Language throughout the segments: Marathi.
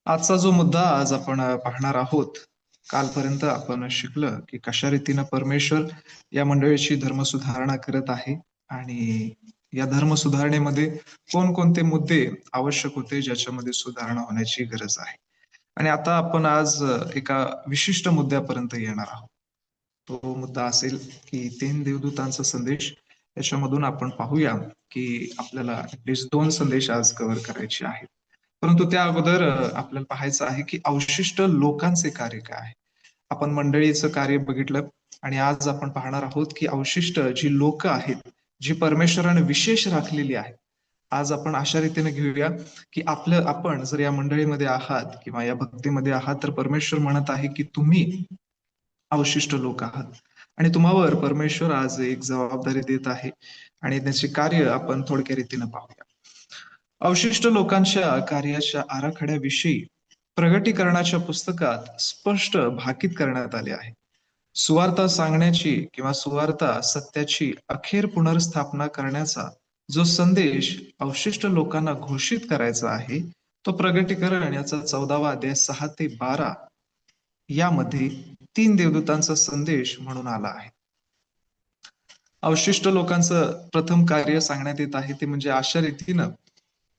आजचा जो मुद्दा आज आपण पाहणार आहोत. कालपर्यंत आपण शिकलं, की कशा रीतीनं परमेश्वर या मंडळीची धर्मसुधारणा करत आहे आणि या धर्मसुधारणेमध्ये कोणकोणते मुद्दे आवश्यक होते, ज्याच्यामध्ये सुधारणा होण्याची गरज आहे. आणि आता आपण आज एका विशिष्ट मुद्द्यापर्यंत येणार आहोत. तो मुद्दा असेल, की 3 देवदूतांचा संदेश. याच्यामधून आपण पाहूया, की आपल्याला ॲटलीस्ट 2 संदेश आज कव्हर करायचे आहेत. परंतु त्या अगोदर आपल्याला पाहायचं आहे, की अवशिष्ट लोकांचे कार्य काय आहे? आपण मंडळीचं कार्य बघितलं आणि आज आपण पाहणार आहोत, की अवशिष्ट जी लोकं आहेत, जी परमेश्वराने विशेष राखलेली आहेत. आज आपण अशा रीतीने घेऊया, की आपण जर या मंडळीमध्ये आहात किंवा या भक्तीमध्ये आहात, तर परमेश्वर म्हणत आहे, की तुम्ही अवशिष्ट लोक आहात आणि तुम्हावर परमेश्वर आज एक जबाबदारी देत आहे आणि त्याचे कार्य आपण थोडक्या रीतीनं पाहूया. अवशिष्ट लोकांच्या कार्याच्या आराखड्याविषयी प्रगटीकरणाच्या पुस्तकात स्पष्ट भाकीत करण्यात आले आहे. सुवार्ता सांगण्याची किंवा सुवार्ता सत्याची अखेर पुनर्स्थापना करण्याचा जो संदेश अवशिष्ट लोकांना घोषित करायचा आहे, तो प्रगटीकरण याचा 14वा अध्याय 6 ते 12 यामध्ये 3 देवदूतांचा संदेश म्हणून आला आहे. अवशिष्ट लोकांचं प्रथम कार्य सांगण्यात येत आहे ते म्हणजे अशा रीतीनं,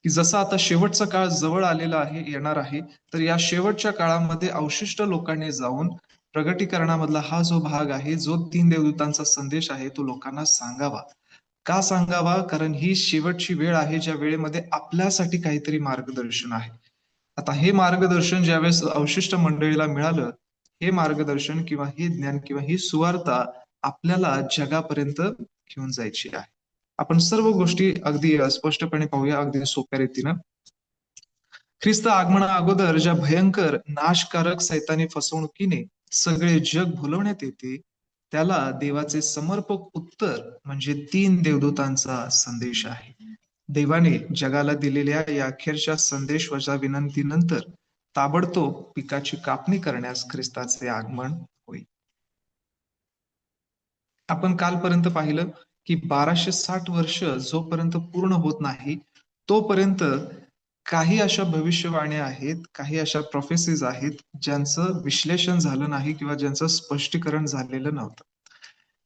की जसा आता शेवटचा काळ जवळ आलेला आहे, येणार आहे, तर या शेवटच्या काळामध्ये अवशिष्ट लोकांनी जाऊन प्रगटीकरणामधला हा जो भाग आहे, जो 3 देवदूतांचा संदेश आहे, तो लोकांना सांगावा. का सांगावा? कारण ही शेवटची वेळ आहे, ज्या वेळेमध्ये आपल्यासाठी काहीतरी मार्गदर्शन आहे. आता हे मार्गदर्शन ज्यावेळेस अवशिष्ट मंडळीला मिळालं, हे मार्गदर्शन किंवा हे ज्ञान किंवा ही सुवार्ता आपल्याला जगापर्यंत घेऊन जायची आहे. आपण सर्व गोष्टी अगदी स्पष्टपणे पाहूया, अगदी सोप्या रीतीनं. ख्रिस्त आगमना अगोदर ज्या भयंकर नाशकारक सैतानी फसवणुकीने सगळे जग भुलवण्यात येते, त्याला देवाचे समर्पक उत्तर म्हणजे 3 देवदूतांचा संदेश आहे. देवाने जगाला दिलेल्या या अखेरच्या संदेशवजा विनंतीनंतर ताबडतोब पिकाची कापणी करण्यास ख्रिस्ताचे आगमन होईल. आपण कालपर्यंत पाहिलं, की 1260 वर्ष जोपर्यंत पूर्ण होत नाही, तोपर्यंत काही अशा भविष्यवाण्या आहेत, काही अशा प्रोफेसीज आहेत, ज्यांचं विश्लेषण झालं नाही किंवा ज्यांचं स्पष्टीकरण झालेलं नव्हतं.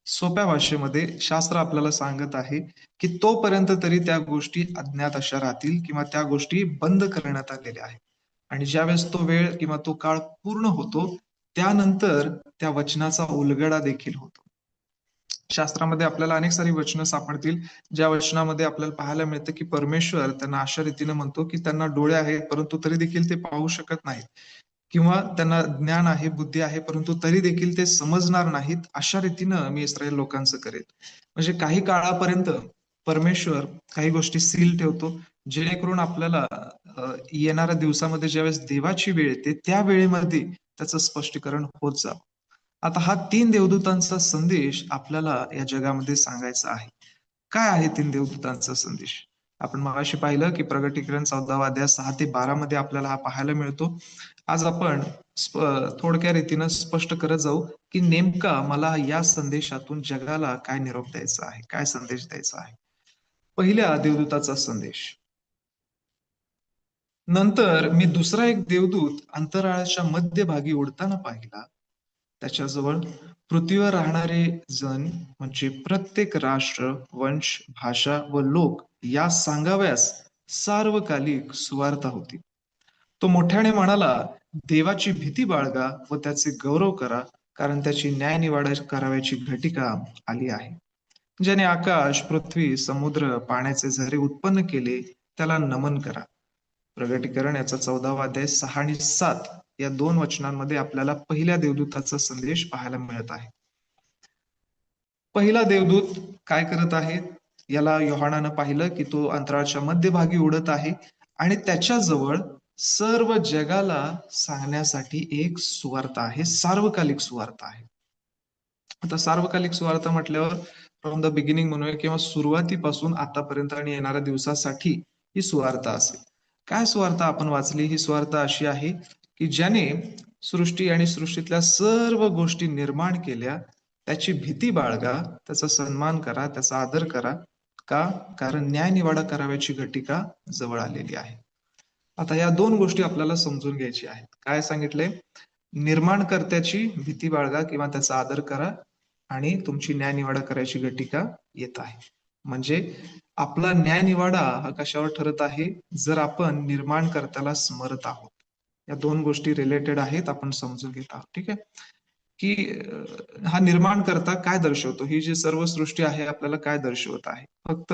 सोप्या भाषेमध्ये शास्त्र आपल्याला सांगत आहे, की तोपर्यंत तरी त्या गोष्टी अज्ञात अशा राहतील किंवा त्या गोष्टी बंद करण्यात आलेल्या आहेत. आणि ज्यावेळेस तो वेळ किंवा तो काळ पूर्ण होतो, त्यानंतर त्या वचनाचा उलगडा देखील होतो. शास्त्रामध्ये आपल्याला अनेक सारी वचनं सापडतील, ज्या वचनामध्ये आपल्याला पाहायला मिळतं, की परमेश्वर त्यांना अशा रीतीने म्हणतो, की त्यांना डोळे आहेत, परंतु तरी देखील ते पाहू शकत नाहीत. किंवा त्यांना ज्ञान आहे, बुद्धी आहे, परंतु तरी देखील ते समजणार नाहीत. अशा रीतीनं मी इस्रायल लोकांचं करेल. म्हणजे काही काळापर्यंत परमेश्वर काही गोष्टी सील ठेवतो, जेणेकरून आपल्याला येणाऱ्या दिवसामध्ये ज्यावेळेस देवाची वेळ येते, त्या वेळेमध्ये त्याचं स्पष्टीकरण होत जावं. आता हा 3 देवदूतांचा संदेश आपल्याला या जगामध्ये सांगायचा आहे. काय आहे 3 देवदूतांचा संदेश? आपण मगाशी पाहिलं, की प्रगटीकरण 14वा अध्याय 6 ते 12 मध्ये आपल्याला हा पाहायला मिळतो. आज आपण थोडक्या रीतीनं स्पष्ट करत जाऊ, की नेमका मला या संदेशातून जगाला काय निरोप द्यायचा आहे? काय संदेश द्यायचा आहे? पहिल्या देवदूताचा संदेश. नंतर मी दुसरा एक देवदूत अंतराळाच्या मध्यभागी उडताना पाहिला. त्याच्याजवळ पृथ्वीवर राहणारे जण म्हणजे प्रत्येक राष्ट्र, वंश, भाषा व लोक या सांगाव्यास सार्वकालिक सुवार्ता होती. तो मोठ्याने म्हणाला, देवाची भीती बाळगा व त्याचे गौरव करा, कारण त्याची न्यायनिवाडा करावयाची घटिका आली आहे. ज्याने आकाश, पृथ्वी, समुद्र, पाण्याचे झरे उत्पन्न केले, त्याला नमन करा. प्रगटीकरण याचा 14वा अध्याय 6 आणि 7 या 2 वचनांमध्ये आपल्याला पहिल्या देवदूताचा संदेश पाहायला मिळत आहे. पहिला देवदूत काय करत आहे? याला योहानानं पाहिलं, की तो अंतराळाच्या मध्यभागी उडत आहे आणि त्याच्याजवळ सर्व जगाला सांगण्यासाठी एक सुवार्ता आहे, सार्वकालिक सुवार्ता आहे. आता सार्वकालिक सुवार्ता म्हटल्यावर फ्रॉम द बिगिनिंग म्हणूया किंवा सुरुवातीपासून आतापर्यंत आणि येणाऱ्या दिवसासाठी ही सुवार्ता असेल. काय सुवार्ता आपण वाचली? ही सुवार्ता अशी आहे, की ज्याने सृष्टी आणि सृष्टीतल्या सर्व गोष्टी निर्माण केल्या, त्याची भीती बाळगा, त्याचा सन्मान करा, त्याचा आदर करा. का? कारण न्यायनिवाडा करावयाची घटिका जवळ आलेली आहे. आता या दोन गोष्टी आपल्याला समजून घ्यायची आहेत. काय सांगितलंय? निर्माणकर्त्याची भीती बाळगा किंवा त्याचा आदर करा आणि तुमची न्यायनिवाडा करायची घटिका येत आहे. म्हणजे आपला न्यायनिवाडा हा कशावर ठरत आहे? जर आपण निर्माणकर्त्याला स्मरत आहोत. या दोन गोष्टी रिलेटेड आहेत, आपण समजून घेत आहोत. ठीक आहे? की हा निर्माणकर्ता काय दर्शवतो? ही जी सर्व सृष्टी आहे आपल्याला काय दर्शवत आहे? फक्त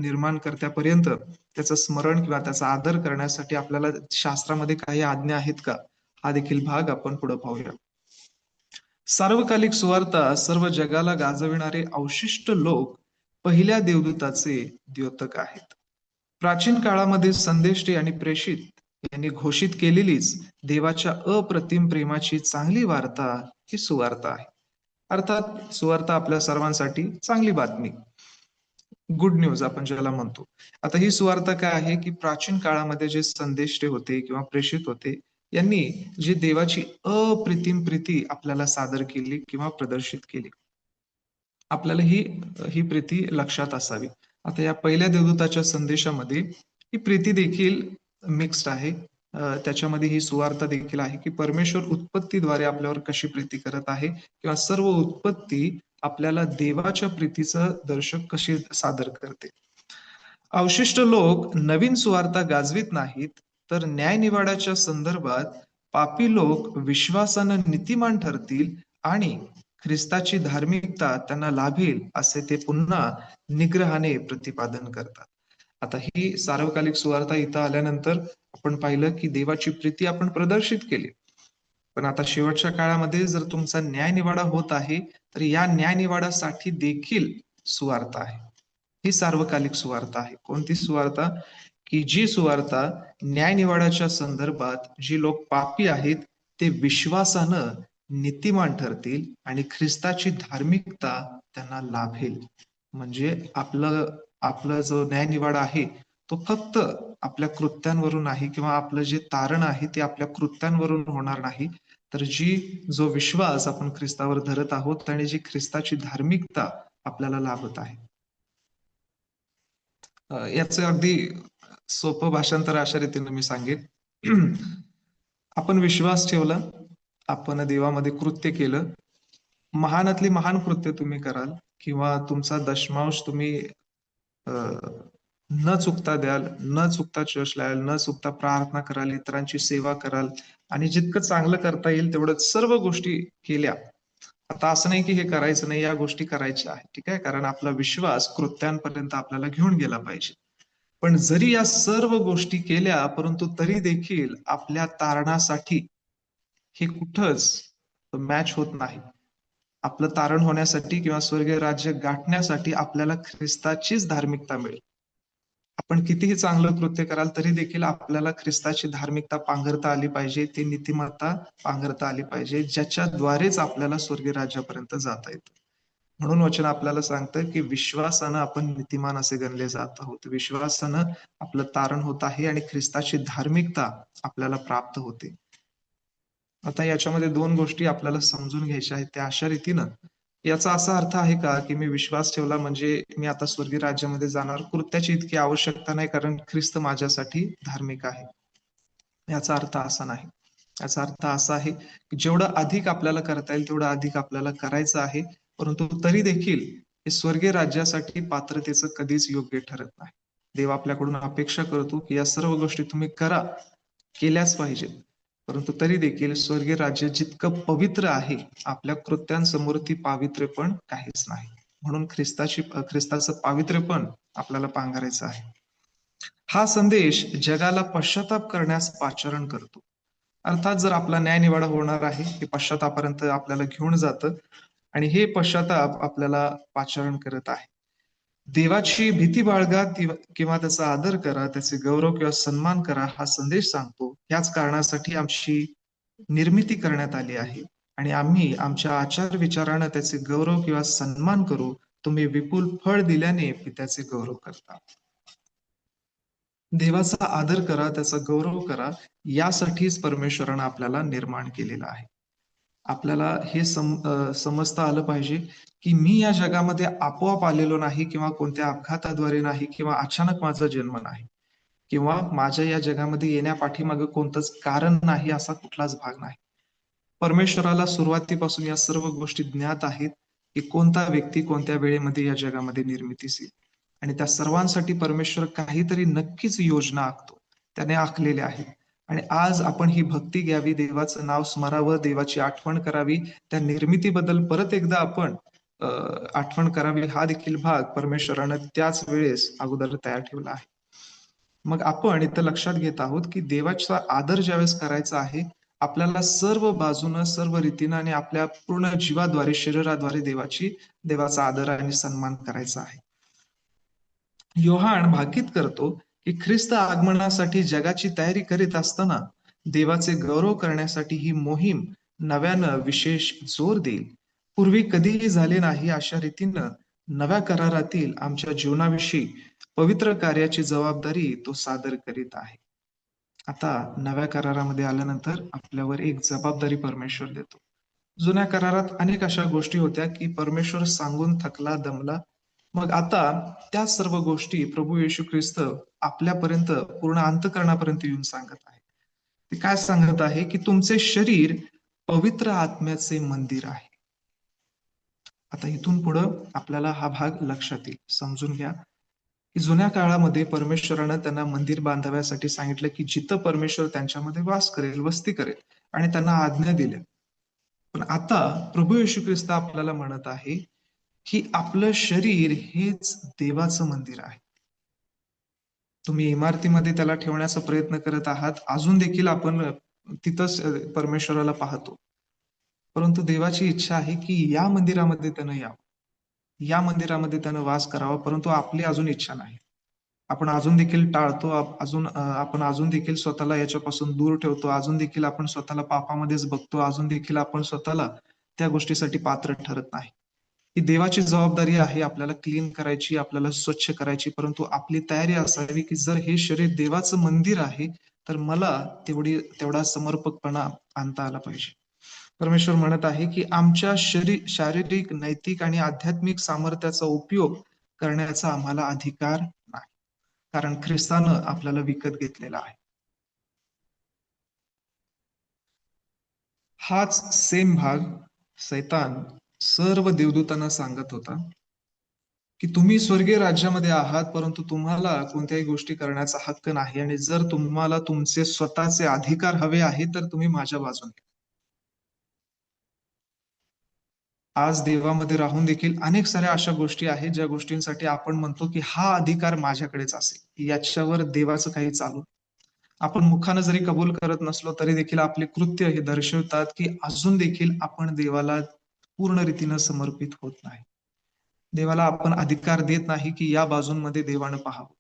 निर्माणकर्त्यापर्यंत त्याचं स्मरण किंवा त्याचा आदर करण्यासाठी आपल्याला शास्त्रामध्ये काही आज्ञा आहेत का? हा देखील भाग आपण पुढे पाहूया. सार्वकालिक सुवार्ता सर्व जगाला गाजविणारे अवशिष्ट लोक पहिल्या देवदूताचे द्योतक आहेत. प्राचीन काळामध्ये संदेष्टे आणि प्रेषित यांनी घोषित केलेलीच देवाच्या अप्रतिम प्रेमाची चांगली वार्ता ही सुवार्ता आहे. अर्थात सुवार्ता आपल्या सर्वांसाठी चांगली बातमी, गुड न्यूज आपण ज्याला म्हणतो. आता ही सुवार्ता काय आहे की प्राचीन काळामध्ये जे संदेष्टे होते किंवा प्रेषित होते, यांनी जी देवाची अप्रतिम प्रीती आपल्याला सादर केली किंवा प्रदर्शित केली, आपल्याला ही ही प्रीती लक्षात असावी. आता या पहिल्या देवदूताच्या संदेशामध्ये ही प्रीती देखील मिक्स्ड आहे. त्याच्यामध्ये ही सुवार्ता देखील आहे की परमेश्वर उत्पत्तीद्वारे आपल्यावर कशी प्रीती करत आहे किंवा सर्व उत्पत्ती आपल्याला देवाच्या प्रीतीचं दर्शक कशी सादर करते. अवशिष्ट लोक नवीन सुवार्ता गाजवीत नाहीत, तर न्यायनिवाड्याच्या संदर्भात पापी लोक विश्वासानं नीतिमान ठरतील आणि ख्रिस्ताची धार्मिकता त्यांना लाभेल असे ते पुन्हा निग्रहाने प्रतिपादन करतात. आता ही सार्वकालिक सुवार्ता इथं आल्यानंतर आपण पाहिलं की देवाची प्रीती आपण प्रदर्शित केली. पण आता शेवटच्या काळामध्ये जर तुमचा न्यायनिवाडा होत आहे, तर या न्यायनिवाडासाठी देखील सुवार्ता आहे. ही सार्वकालिक सुवार्ता आहे. कोणती सुवार्ता? की जी सुवार्ता न्यायनिवाड्याच्या संदर्भात जी लोक पापी आहेत ते विश्वासानं नीतिमान ठरतील आणि ख्रिस्ताची धार्मिकता त्यांना लाभेल. म्हणजे आपलं आपला जो न्यायनिवाडा आहे तो फक्त आपल्या कृत्यांवरून नाही किंवा आपलं जे तारण आहे ते आपल्या कृत्यांवरून होणार नाही, तर जो विश्वास आपण ख्रिस्तावर धरत आहोत आणि जी ख्रिस्ताची धार्मिकता आपल्याला लाभत आहे. याचं अगदी सोपं भाषांतर अशा रीतीने मी सांगेन. आपण विश्वास ठेवला, आपण देवामध्ये कृत्य केलं, महानातली महान कृत्य तुम्ही कराल किंवा तुमचा दशमांश तुम्ही न चुकता द्याल, न चुकता चर्च लावाल, न चुकता प्रार्थना कराल, इतरांची सेवा कराल आणि जितकं चांगलं करता येईल तेवढं सर्व गोष्टी केल्या. आता असं नाही की हे करायचं नाही, या गोष्टी करायच्या आहेत. ठीक आहे? कारण आपला विश्वास कृत्यांपर्यंत आपल्याला घेऊन गेला पाहिजे. पण जरी या सर्व गोष्टी केल्या, परंतु तरी देखील आपल्या तारणासाठी हे कुठंच मॅच होत नाही. आपलं तारण होण्यासाठी किंवा स्वर्गीय राज्य गाठण्यासाठी आपल्याला ख्रिस्ताचीच धार्मिकता मिळेल. आपण कितीही चांगलं कृत्य कराल तरी देखील आपल्याला ख्रिस्ताची धार्मिकता पांघरता आली पाहिजे, ती नीतिमत्ता पांघरता आली पाहिजे, ज्याच्याद्वारेच आपल्याला स्वर्गीय राज्यापर्यंत जाता येतं. म्हणून वचन आपल्याला सांगतं की विश्वासानं आपण नीतिमान असे गणले जात आहोत. विश्वासानं आपलं तारण होत आहे आणि ख्रिस्ताची धार्मिकता आपल्याला प्राप्त होते. आता याच्यामध्ये दोन गोष्टी आपल्याला समजून घ्यायच्या आहेत त्या अशा रीतीनं, याचा असा अर्थ आहे का की मी विश्वास ठेवला म्हणजे मी आता स्वर्गीय राज्यामध्ये जाणार, कृत्याची इतकी आवश्यकता नाही कारण ख्रिस्त माझ्यासाठी धार्मिक आहे. याचा अर्थ असा नाही. याचा अर्थ असा आहे की जेवढं अधिक आपल्याला करता येईल तेवढं अधिक आपल्याला करायचं आहे, परंतु तरी देखील हे स्वर्गीय राज्यासाठी पात्रतेचं कधीच योग्य ठरत नाही. देव आपल्याकडून अपेक्षा करतो की या सर्व गोष्टी तुम्ही करा, केल्याच पाहिजेत. परंतु तरी देखील स्वर्गीय राज्य जितकं पवित्र आहे, आपल्या कृत्यांसमोर ती पावित्र्य पण काहीच नाही. म्हणून ख्रिस्ताचं पावित्र्य पण आपल्याला पांघरायचं आहे. हा संदेश जगाला पश्चाताप करण्यास पाचारण करतो. अर्थात जर आपला न्यायनिवाडा होणार आहे, हे पश्चातापापर्यंत आपल्याला घेऊन जातं आणि हे पश्चाताप आपल्याला पाचारण करत आहे. देवाची भीती बाळगा किंवा त्याचा आदर करा, त्याचे गौरव किंवा सन्मान करा, हा संदेश सांगतो. याच कारणासाठी आमची निर्मिती करण्यात आली आहे आणि आम्ही आमच्या आचार विचारानं त्याचे गौरव किंवा सन्मान करू. तुम्ही विपुल फळ दिल्याने पित्याचे गौरव करता. देवाचा आदर करा, त्याचा गौरव करा, यासाठीच परमेश्वरानं आपल्याला निर्माण केलेलं आहे. आपल्याला हे समजता आलं पाहिजे की मी या जगामध्ये आपोआप आलेलो नाही किंवा कोणत्या अपघाताद्वारे नाही किंवा अचानक माझा जन्म नाही. किंवा माझ्या या जगामध्ये येण्यापाठीमागे कोणतंच कारण नाही, असा कुठलाच भाग नाही. परमेश्वराला सुरुवातीपासून या सर्व गोष्टी ज्ञात आहेत, की कोणता व्यक्ती कोणत्या वेळेमध्ये या जगामध्ये निर्मितीस येईल. आणि त्या सर्वांसाठी परमेश्वर काहीतरी नक्कीच योजना आखतो. त्याने आखलेल्या आहेत. आणि आज आपण ही भक्ती घ्यावी, देवाचं नाव स्मरावं, देवाची आठवण करावी, त्या निर्मितीबद्दल परत एकदा आपण अ, आठवण करावी, हा देखील भाग परमेश्वरानं त्याच वेळेस अगोदर तयार ठेवला आहे. मग आपण इथं लक्षात घेत आहोत, की देवाचा आदर ज्यावेळेस करायचा आहे, आपल्याला सर्व बाजूनं, सर्व रीतीनं आणि आपल्या पूर्ण जीवाद्वारे, शरीराद्वारे देवाचा आदर आणि सन्मान करायचा आहे. योहान भाकीत करतो, की ख्रिस्त आगमनासाठी जगाची तयारी करीत असताना देवाचे गौरव करण्यासाठी ही मोहीम नव्यानं विशेष जोर देईल. पूर्वी कधीही झाले नाही अशा रीतीनं नव्या करारातील आमच्या जीवनाविषयी पवित्र कार्याची जबाबदारी तो सादर करीत आहे. आता नव्या करारामध्ये आल्यानंतर आपल्यावर एक जबाबदारी परमेश्वर देतो. जुन्या करारात अनेक अशा गोष्टी होत्या, की परमेश्वर सांगून थकला, दमला. मग आता त्या सर्व गोष्टी प्रभू येशू ख्रिस्त आपल्यापर्यंत पूर्ण अंतःकरणापर्यंत येऊन सांगत आहे. ते काय सांगत आहे, की तुमचे शरीर पवित्र आत्म्याचे मंदिर आहे. आता इथून पुढं आपल्याला हा भाग लक्षात येईल. समजून घ्या, की जुन्या काळामध्ये परमेश्वरानं त्यांना मंदिर बांधाव्यासाठी सांगितलं, की जिथं परमेश्वर त्यांच्यामध्ये वास करेल, वस्ती करेल आणि त्यांना आज्ञा दिल्या. पण आता प्रभू येशू ख्रिस्त आपल्याला म्हणत आहे, की आपलं शरीर हेच देवाचं मंदिर आहे. तुम्ही इमारतीमध्ये त्याला ठेवण्याचा प्रयत्न करत आहात. अजून देखील आपण तिथंच परमेश्वराला पाहतो. परंतु देवाची इच्छा आहे, की या मंदिरामध्ये त्यानं यावं. या मंदिरामध्ये त्यानं वास करावा, परंतु आपली अजून इच्छा नाही. आपण अजून देखील टाळतो. आपण अजून देखील स्वतःला याच्यापासून दूर ठेवतो. अजून देखील आपण स्वतःला पापामध्येच बघतो. अजून देखील आपण स्वतःला त्या गोष्टीसाठी पात्र ठरत नाही. ही देवाची जबाबदारी आहे आपल्याला क्लीन करायची, आपल्याला स्वच्छ करायची. परंतु आपली तयारी असावी, की जर हे शरीर देवाचं मंदिर आहे, तर मला तेवढा समर्पकपणा आणता आला पाहिजे. परमेश्वर म्हणत आहे, की आमच्या शारीरिक, नैतिक आणि आध्यात्मिक सामर्थ्याचा उपयोग करण्याचा आम्हाला अधिकार नाही. कारण ख्रिस्तानं आपल्याला विकत घेतलेला आहे. हाच सेम भाग सैतान सर्व देवदूतांना सांगत होता, की तुम्ही स्वर्गीय राज्यामध्ये आहात, परंतु तुम्हाला कोणत्याही गोष्टी करण्याचा हक्क नाही आणि जर तुम्हाला तुमचे स्वतःचे अधिकार हवे आहेत, तर तुम्ही माझ्या बाजूने. आज देवामध्ये राहून देखील अनेक साऱ्या अशा गोष्टी आहेत, ज्या गोष्टींसाठी आपण म्हणतो, की हा अधिकार माझ्याकडेच असेल. याच्यावर देवाचं काही चालू आपण मुखानं जरी कबूल करत नसलो, तरी देखील आपले कृत्य हे दर्शवतात, की अजून देखील आपण देवाला पूर्ण रीतीनं समर्पित होत नाही. देवाला आपण अधिकार देत नाही, की या बाजूंमध्ये देवानं पाहावं.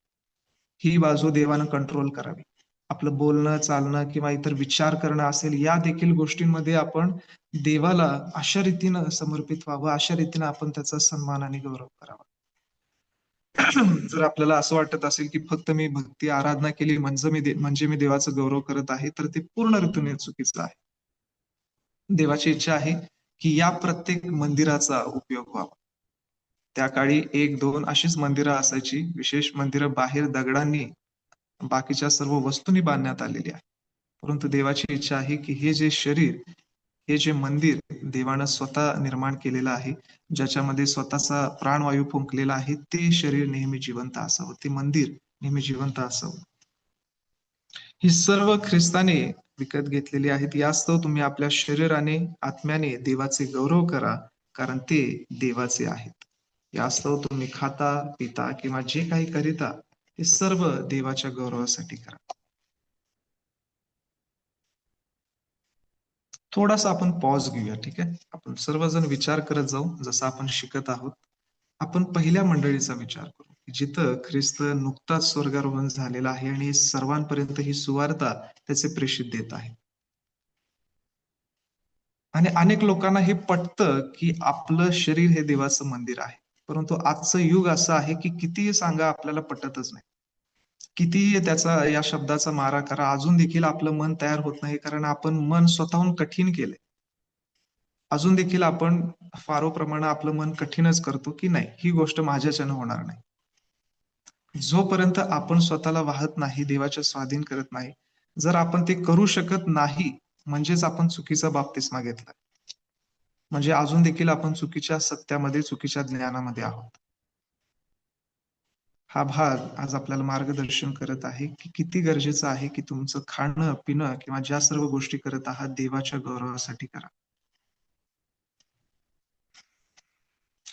ही बाजू देवानं कंट्रोल करावी. आपलं बोलणं, चालणं किंवा इतर विचार करणं असेल, या देखील गोष्टींमध्ये आपण देवाला अशा रीतीनं समर्पित व्हावं, अशा रीतीनं आपण त्याचा सन्मान आणि गौरव करावा. जर आपल्याला असं वाटत असेल, की फक्त मी भक्ती आराधना केली म्हणजे मी देवाचा गौरव करत आहे, तर ते पूर्ण रीतीने चुकीचं आहे. देवाची इच्छा आहे, की या प्रत्येक मंदिराचा उपयोग व्हावा. त्या काळी 1-2 अशीच मंदिरं असायची. विशेष मंदिरं बाहेर दगडांनी, बाकीच्या सर्व वस्तूंनी बांधण्यात आलेली आहे. परंतु देवाची इच्छा आहे, की हे जे शरीर, हे जे मंदिर देवानं स्वतः निर्माण केलेलं आहे, ज्याच्यामध्ये स्वतःचा प्राणवायू फुंकलेला आहे, ते शरीर नेहमी जिवंत असावं. ते मंदिर नेहमी जिवंत असावं. ही सर्व ख्रिस्ताने विकत घेतलेली आहेत. यास्तव तुम्ही आपल्या शरीराने, आत्म्याने देवाचे गौरव करा, कारण ते देवाचे आहेत. यास्तव तुम्ही खाता, पिता किंवा जे काही करिता, ते सर्व देवाच्या गौरवासाठी करा. थोडासा आपण पॉज घेऊया, ठीक आहे? आपण सर्वजण विचार करत जाऊ, जसं आपण शिकत आहोत. आपण पहिल्या मंडळीचा विचार करू, की जिथं ख्रिस्त नुकताच स्वर्गारोहण झालेला आहे आणि सर्वांपर्यंत ही सुवार्ता त्याचे प्रेषित देत आहे. आणि अनेक लोकांना हे पटतं, की आपलं शरीर हे देवाचं मंदिर आहे. परंतु आजचं युग असं आहे, की कितीही सांगा आपल्याला पटतच नाही. कितीही त्याचा या शब्दाचा मारा करा, अजून देखील आपलं मन तयार होत नाही, कारण आपण मन स्वतःहून कठीण केलंय. अजून देखील आपण फारोप्रमाणे आपलं मन कठीणच करतो, की नाही ही गोष्ट माझ्याच्यानं होणार नाही. जोपर्यंत आपण स्वतःला वाहत नाही, देवाच्या स्वाधीन करत नाही, जर आपण ते करू शकत नाही, म्हणजेच आपण चुकीचा बाप्तिस्मा घेतला. म्हणजे अजून देखील आपण चुकीच्या सत्यामध्ये, चुकीच्या ज्ञानामध्ये आहोत. हा भाग आज आपल्याला मार्गदर्शन करत आहे, की किती गरजेचं आहे, की तुमचं खाणं-पिणं किंवा ज्या सर्व गोष्टी करत आहात, देवाच्या गौरवासाठी करा.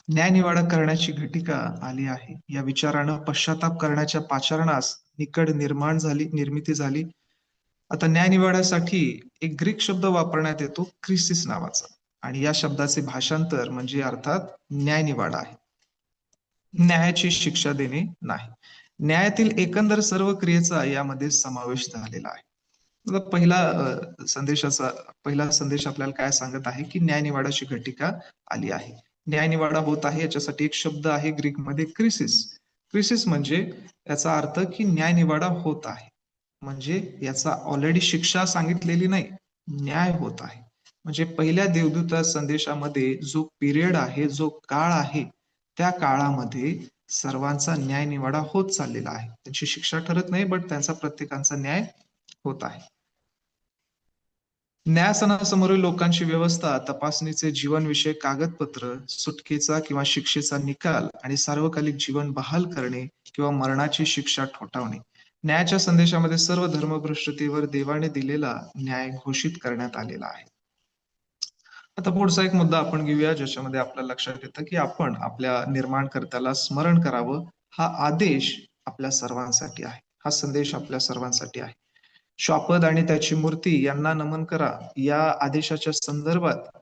न्यायनिवाडा करण्याची घटिका आली आहे. या विचारानं पश्चाताप करण्याच्या पाचारणास निकड निर्मिती झाली. आता न्यायनिवाड्यासाठी एक ग्रीक शब्द वापरण्यात येतो, क्रिसिस नावाचा. आणि या शब्दाचे भाषांतर म्हणजे अर्थात न्यायनिवाडा आहे. न्यायाची शिक्षा देणे नाही. न्यायातील एकंदर सर्व क्रियेचा यामध्ये समावेश झालेला आहे. आता पहिला संदेश आपल्याला काय सांगत आहे, की न्यायनिवाडाची घटिका आली आहे. न्यायनिवाडा होत आहे याच्यासाठी एक शब्द आहे ग्रीकमध्ये क्रिसिस. क्रिसिस म्हणजे याचा अर्थ की न्यायनिवाडा होत आहे. म्हणजे याचा ऑलरेडी शिक्षा सांगितलेली नाही, न्याय होत आहे. म्हणजे पहिल्या देवदूता संदेशामध्ये जो पिरियड आहे, जो काळ आहे, त्या काळामध्ये सर्वांचा न्यायनिवाडा होत चाललेला आहे. त्यांची शिक्षा ठरत नाही, बट त्यांचा प्रत्येकाचा न्याय होत आहे. न्यायासनासमोरील लोकांची व्यवस्था, तपासणीचे जीवनविषयक कागदपत्र, सुटकेचा किंवा शिक्षेचा निकाल आणि सार्वकालिक जीवन बहाल करणे किंवा मरणाची शिक्षा ठोठावणे. न्यायाच्या संदेशामध्ये सर्व धर्मभ्रष्टतेवर देवाने दिलेला न्याय घोषित करण्यात आलेला आहे. आता पुढचा एक मुद्दा आपण घेऊया, ज्याच्यामध्ये आपल्या लक्षात येतं, की आपण आपल्या निर्माणकर्त्याला स्मरण करावं. हा आदेश आपल्या सर्वांसाठी आहे. हा संदेश आपल्या सर्वांसाठी आहे. श्वापद आणि त्याची मूर्ती यांना नमन करा. या आदेशाच्या संदर्भात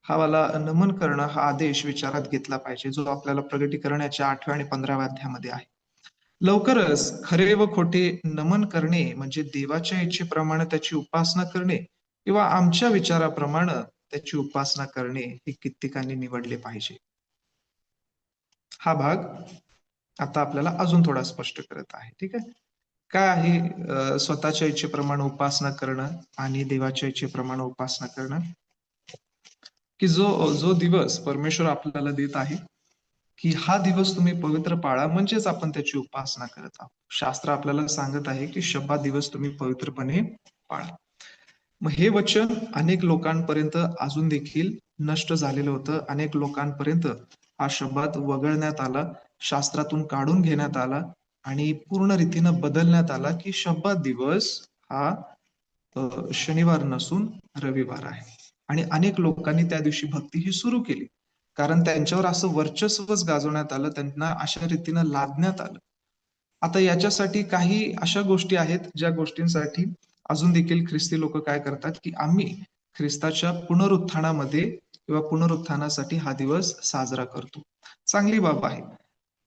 हा वाला नमन करणं हा आदेश विचारात घेतला पाहिजे, जो आपल्याला प्रगटीकरणाच्या 8व्या आणि 15व्या अध्यायामध्ये आहे. लवकरच खरे व खोटे नमन करणे म्हणजे देवाच्या इच्छेप्रमाणे त्याची उपासना करणे किंवा आमच्या विचाराप्रमाणे त्याची उपासना करणे हे कित्येकांनी निवडले पाहिजे. हा भाग आता आपल्याला अजून थोडा स्पष्ट करत आहे. ठीक आहे. काय आहे स्वतःच्या इच्छेप्रमाणे उपासना करणं आणि देवाच्या इच्छेप्रमाणे उपासना करणं, की जो जो दिवस परमेश्वर आपल्याला देत आहे, की हा दिवस तुम्ही पवित्र पाळा, म्हणजेच आपण त्याची उपासना करत आहोत. शास्त्र आपल्याला सांगत आहे, की शब्बा दिवस तुम्ही पवित्रपणे पाळा. मग हे वचन अनेक लोकांपर्यंत अजून देखील नष्ट झालेलं होतं. अनेक लोकांपर्यंत हा शब्दात वगळण्यात आला, शास्त्रातून काढून घेण्यात आला आणि पूर्ण रीतीनं बदलण्यात आला, की शब्दात दिवस हा शनिवार नसून रविवार आहे. आणि अनेक लोकांनी त्या दिवशी भक्ती ही सुरू केली. कारण त्यांच्यावर असं वर्चस्वच गाजवण्यात आलं, त्यांना अशा रीतीनं लादण्यात आलं. आता याच्यासाठी काही अशा गोष्टी आहेत, ज्या गोष्टींसाठी अजून देखील ख्रिस्ती लोक काय करतात, की आम्ही ख्रिस्ताच्या पुनरुत्थानामध्ये किंवा पुनरुत्थानासाठी हा दिवस साजरा करतो. चांगली बाब आहे.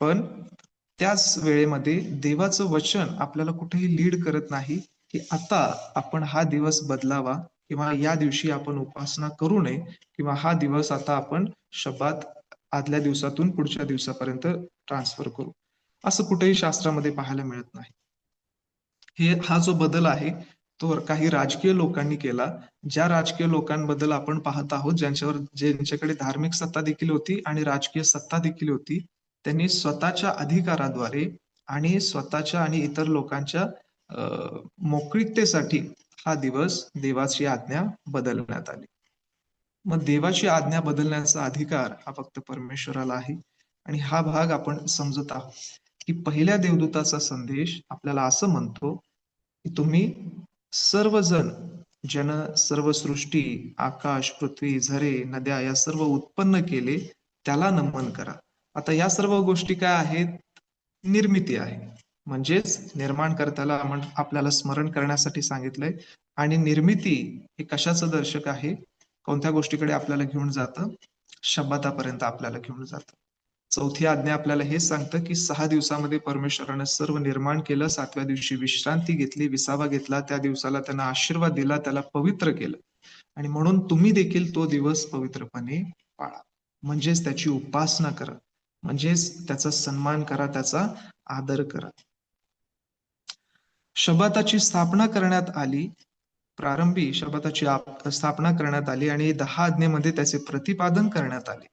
पण त्याच वेळेमध्ये देवाचं वचन आपल्याला कुठेही लीड करत नाही, की आता आपण हा दिवस बदलावा किंवा या दिवशी आपण उपासना करू नये किंवा हा दिवस आता आपण शब्दात आदल्या दिवसातून पुढच्या दिवसापर्यंत ट्रान्सफर करू. असं कुठेही शास्त्रामध्ये पाहायला मिळत नाही. हा जो बदल आहे, तो काही राजकीय लोकांनी केला. ज्या राजकीय लोकांबद्दल आपण पाहत आहोत, ज्यांच्याकडे धार्मिक सत्ता देखील होती आणि राजकीय सत्ता देखील होती, त्यांनी स्वतःच्या अधिकाराद्वारे आणि स्वतःच्या आणि इतर लोकांच्या मोकळीकतेसाठी हा दिवस देवाची आज्ञा बदलण्यात आली. मग देवाची आज्ञा बदलण्याचा अधिकार हा फक्त परमेश्वराला आहे. आणि हा भाग आपण समजत आहोत, की पहिल्या देवदूताचा संदेश आपल्याला असं म्हणतो, की तुम्ही सर्वजण ज्यानं सर्व सृष्टी, आकाश, पृथ्वी, झरे, नद्या या सर्व उत्पन्न केले, त्याला नमन करा. आता या सर्व गोष्टी काय आहेत? निर्मिती आहे. म्हणजेच निर्माणकर्त्याला आपल्याला स्मरण करण्यासाठी सांगितलंय. आणि निर्मिती हे कशाचं दर्शक आहे? कोणत्या गोष्टीकडे आपल्याला घेऊन जातं? शब्बातापर्यंत आपल्याला घेऊन जातं. चौथी आज्ञा आपल्याला हेच सांगतं, की 6 दिवसामध्ये परमेश्वरानं सर्व निर्माण केलं. 7व्या दिवशी विश्रांती घेतली, विसावा घेतला. त्या दिवसाला त्यानं आशीर्वाद दिला, त्याला पवित्र केलं. आणि म्हणून तुम्ही देखील तो दिवस पवित्रपणे पाळा. म्हणजेच त्याची उपासना करा. म्हणजेच त्याचा सन्मान करा, त्याचा आदर करा. शब्बाताची स्थापना करण्यात आली. प्रारंभी शब्बाताची स्थापना करण्यात आली आणि 10 आज्ञेमध्ये त्याचे प्रतिपादन करण्यात आले.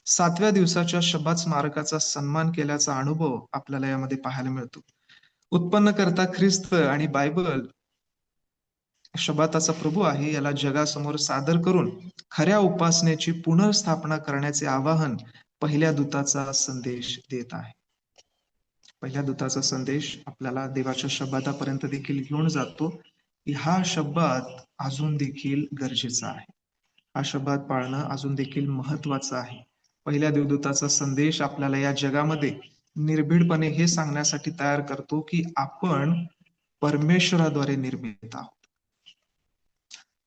7व्या दिवसाच्या शब्बात स्मारकाचा सन्मान केल्याचा अनुभव आपल्याला यामध्ये पाहायला मिळतो. उत्पन्नकर्ता ख्रिस्त आणि बायबल शब्बाताचा प्रभू आहे याला जगासमोर सादर करून खऱ्या उपासनेची पुनर्स्थापना करण्याचे आवाहन पहिल्या दूताचा संदेश देत आहे. पहिल्या दूताचा संदेश आपल्याला देवाच्या शब्बातापर्यंत देखील घेऊन जातो, की हा शब्बात अजून देखील गरजेचा आहे. हा शब्बात पाळणं अजून देखील महत्वाचं आहे. पहिल्या देवदूताचा संदेश आपल्याला या जगामध्ये निर्भीडपणे हे सांगण्यासाठी तयार करतो, की आपण परमेश्वराद्वारे निर्मित आहोत.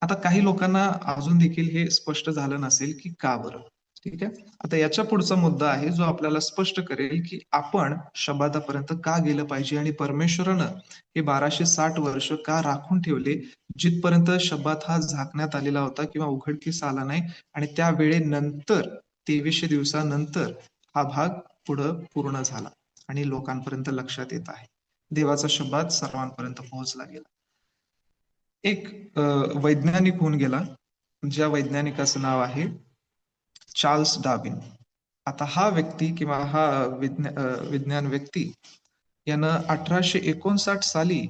आता काही लोकांना अजून देखील हे स्पष्ट झालं नसेल, की का बरं? ठीक आहे. आता याच्या पुढचा मुद्दा आहे, जो आपल्याला स्पष्ट करेल, की आपण शब्बातापर्यंत का गेलं पाहिजे आणि परमेश्वरानं हे 1260 वर्ष का राखून ठेवले, जिथपर्यंत शब्बात हा झाकण्यात आलेला होता किंवा उघडकीस आला नाही आणि त्या वेळेनंतर 2300 दिवसानंतर हा भाग पुढं पूर्ण झाला आणि लोकांपर्यंत लक्षात येत आहे. देवाचा शब्बात सर्वांपर्यंत पोहोचला गेला. एक वैज्ञानिक होऊन गेला, ज्या वैज्ञानिकाचं नाव आहे चार्ल्स डार्विन. आता हा व्यक्ती किंवा हा विज्ञान व्यक्ती यानं 1859 साली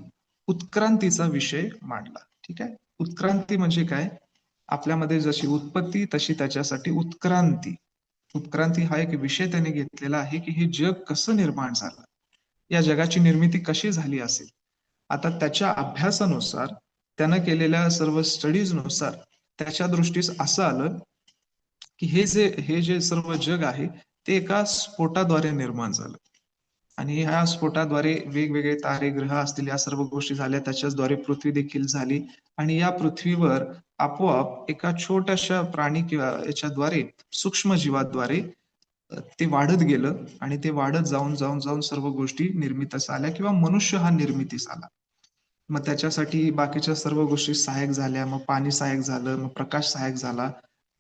उत्क्रांतीचा विषय मांडला. ठीक आहे. उत्क्रांती म्हणजे काय? आपल्यामध्ये जशी उत्पत्ती तशी त्याच्यासाठी उत्क्रांती. उत्क्रांती हा एक विषय त्याने घेतलेला आहे, की हे जग कसं निर्माण झालं, या जगाची निर्मिती कशी झाली असेल. आता त्याच्या अभ्यासानुसार, त्यानं केलेल्या सर्व स्टडीजनुसार त्याच्या दृष्टीस असं आलं, की हे जे सर्व जग आहे ते एका स्फोटाद्वारे निर्माण झालं आणि ह्या स्फोटाद्वारे वेगवेगळे तारे, ग्रह असतील, या सर्व गोष्टी झाल्या. त्याच्याचद्वारे पृथ्वी देखील झाली आणि या पृथ्वीवर आपोआप एका छोट्याशा प्राणी किंवा याच्याद्वारे, सूक्ष्म जीवाद्वारे ते वाढत गेलं आणि ते वाढत जाऊन जाऊन जाऊन सर्व गोष्टी निर्मितीस आल्या किंवा मनुष्य हा निर्मितीस आला. मग त्याच्यासाठी बाकीच्या सर्व गोष्टी सहाय्यक झाल्या. मग पाणी सहाय्यक झालं, मग प्रकाश सहाय्यक झाला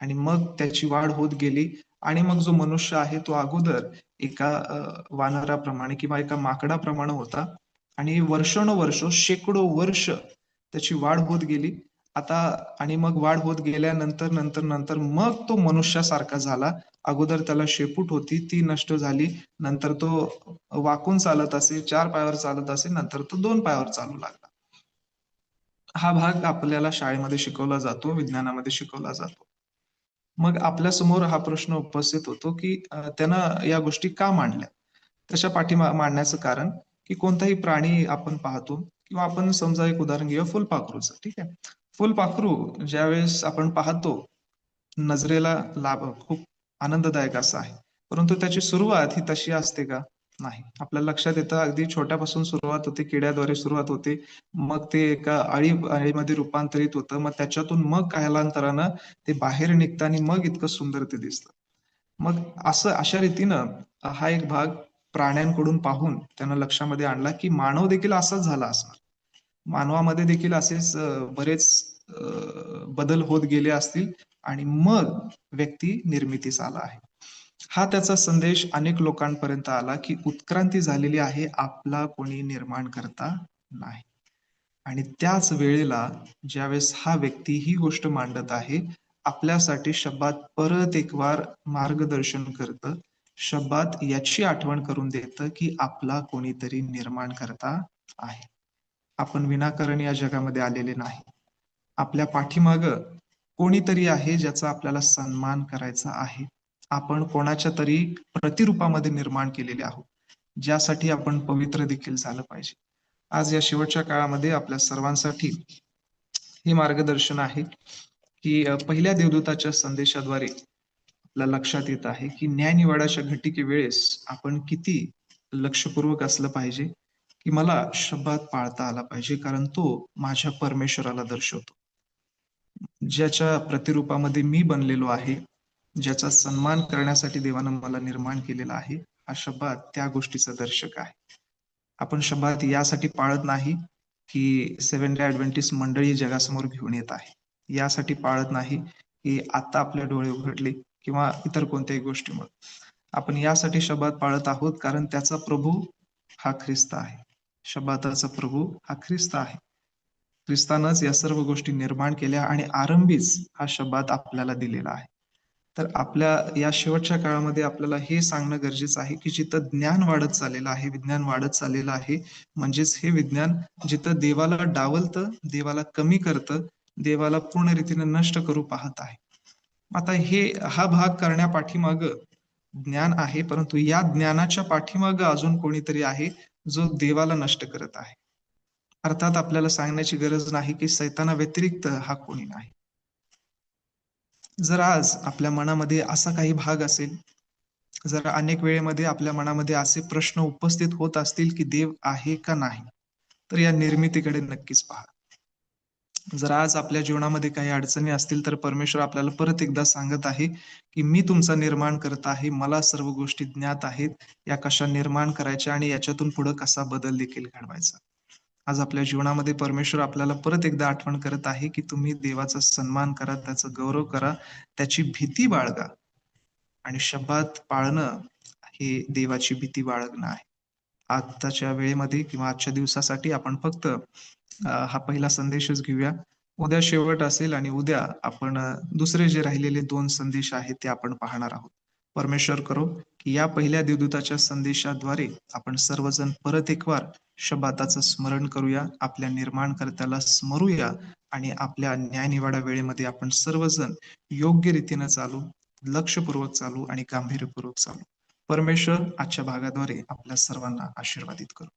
आणि मग त्याची वाढ होत गेली आणि मग जो मनुष्य आहे तो अगोदर एका वानराप्रमाणे किंवा एका माकडाप्रमाणे होता आणि वर्षानुवर्ष, शेकडो वर्ष त्याची वाढ होत गेली. आता आणि मग वाढ होत गेल्यानंतर नंतर नंतर मग तो मनुष्यासारखा झाला. अगोदर त्याला शेपूट होती, ती नष्ट झाली. नंतर तो वाकून चालत असे, 4 पायावर चालत असे, नंतर तो 2 पायावर चालू लागला. हा भाग आपल्याला शाळेमध्ये शिकवला जातो, विज्ञानामध्ये शिकवला जातो. मग आपल्यासमोर हा प्रश्न उपस्थित होतो, की त्यानं या गोष्टी का मांडल्या? तशा मांडण्याचं कारण, की कोणताही प्राणी आपण पाहतो किंवा आपण समजा एक उदाहरण घेऊया फुलपाखरूचं, ठीक आहे. फुलपाखरू ज्यावेळेस आपण पाहतो, नजरेला खूप आनंददायक असं आहे. परंतु त्याची सुरुवात ही तशी असते का? नाही. आपल्या लक्षात येतं अगदी छोट्यापासून सुरुवात होते, किड्याद्वारे सुरुवात होते. मग ते एका अळीमध्ये रूपांतरित होतं. मग त्याच्यातून मग कालांतरानं ते बाहेर निघतं आणि मग इतकं सुंदर ते दिसतं. मग अशा रीतीनं हा एक भाग प्राण्यांकडून पाहून त्यानं लक्षामध्ये आणला, की मानव देखील असाच झाला असणार. मानवामध्ये देखील असेच बरेच बदल होत गेले असतील आणि मग व्यक्ती निर्मितीस आला आहे. हा त्याचा संदेश अनेक लोकांपर्यंत आला, की उत्क्रांती झालेली आहे, आपला कोणी निर्माण करता नाही. आणि त्याच वेळेला ज्यावेळेस हा व्यक्ती ही गोष्ट मांडत आहे, आपल्यासाठी शब्बात परत एक वार मार्गदर्शन करतं. शब्बात याची आठवण करून देतं, की आपला कोणीतरी निर्माण करता आहे. आपण विनाकारण या जगामध्ये आलेले नाही. आपल्या पाठीमागं कोणीतरी आहे ज्याचा आपल्याला सन्मान करायचा आहे. आपण कोणाच्या तरी प्रतिरूपामध्ये निर्माण केलेले आहोत, ज्यासाठी आपण पवित्र देखील झालं पाहिजे. आज या शेवटच्या काळामध्ये आपल्या सर्वांसाठी हे मार्गदर्शन आहे, की पहिल्या देवदूताच्या संदेशाद्वारे आपल्या लक्षात येत आहे, की न्यायनिवाडाच्या घटिकेवेळेस आपण किती लक्षपूर्वक असलं पाहिजे, की मला शब्बात पाळता आला पाहिजे, कारण तो माझ्या परमेश्वराला दर्शवतो. ज्याच्या प्रतिरूपामध्ये मी बनलेलो आहे, ज्याचा सन्मान करण्यासाठी देवानं मला निर्माण केलेला आहे, हा शब्बात त्या गोष्टीचा दर्शक आहे. आपण शब्बात यासाठी पाळत नाही, की सेव्हन्थ डे ॲडव्हेंटिस्ट मंडळी जगासमोर घेऊन येत आहे. यासाठी पाळत नाही, की आता आपले डोळे उघडले किंवा इतर कोणत्याही गोष्टीमुळे. आपण यासाठी शब्बात पाळत आहोत, कारण त्याचा प्रभू हा ख्रिस्त आहे. शब्बाताचा प्रभू हा ख्रिस्त आहे. ख्रिस्तानच या सर्व गोष्टी निर्माण केल्या आणि आरंभीच हा शब्बात आपल्याला दिलेला आहे. तर आपल्या या शेवटच्या काळामध्ये आपल्याला हे सांगणं गरजेचं आहे, की जिथं ज्ञान वाढत चाललेलं आहे, विज्ञान वाढत चाललेलं आहे, म्हणजेच हे विज्ञान जिथं देवाला डावलतं, देवाला कमी करतं, देवाला पूर्ण रीतीने नष्ट करू पाहत आहे. आता हा भाग करण्यापाठीमागं ज्ञान आहे, परंतु या ज्ञानाच्या पाठीमागं अजून कोणीतरी आहे, जो देवाला नष्ट करत आहे. अर्थात आपल्याला सांगण्याची गरज नाही, की सैतानाव्यतिरिक्त हा कोणी नाही. जर आज आपल्या मनामध्ये असा काही भाग असेल, जर अनेक वेळेमध्ये आपल्या मनामध्ये असे प्रश्न उपस्थित होत असतील, की देव आहे का नाही? तर या निर्मितीकडे नक्कीच पहा. जर आज आपल्या जीवनामध्ये काही अडचणी असतील, तर परमेश्वर आपल्याला परत एकदा सांगत आहे, की मी तुमचा निर्माण करत आहे. मला सर्व गोष्टी ज्ञात आहेत. या कशा निर्माण करायच्या आणि याच्यातून पुढे कसा बदल देखील घडवायचा. आज आपल्या जीवनामध्ये परमेश्वर आपल्याला परत एकदा आठवण करत आहे, की तुम्ही देवाचा सन्मान करा, त्याचा गौरव करा, त्याची भीती बाळगा आणि शब्बात पाळणं हे देवाची भीती बाळगणं आहे. आत्ताच्या वेळेमध्ये किंवा आजच्या दिवसासाठी आपण फक्त हा पहिला संदेशच घेऊया. उद्या शेवट असेल आणि उद्या आपण दुसरे जे राहिलेले 2 संदेश आहेत ते आपण पाहणार आहोत. परमेश्वर करो, की या पहिल्या देवदूताच्या संदेशाद्वारे आपण सर्वजण परत एकवार शब्बाताचं स्मरण करूया, आपल्या निर्माणकर्त्याला स्मरूया आणि आपल्या न्यायनिवाडा वेळेमध्ये आपण सर्वजण योग्य रीतीनं चालू, लक्षपूर्वक चालू आणि गांभीर्यपूर्वक चालू. परमेश्वर आजच्या भागाद्वारे आपल्या सर्वांना आशीर्वादित करो.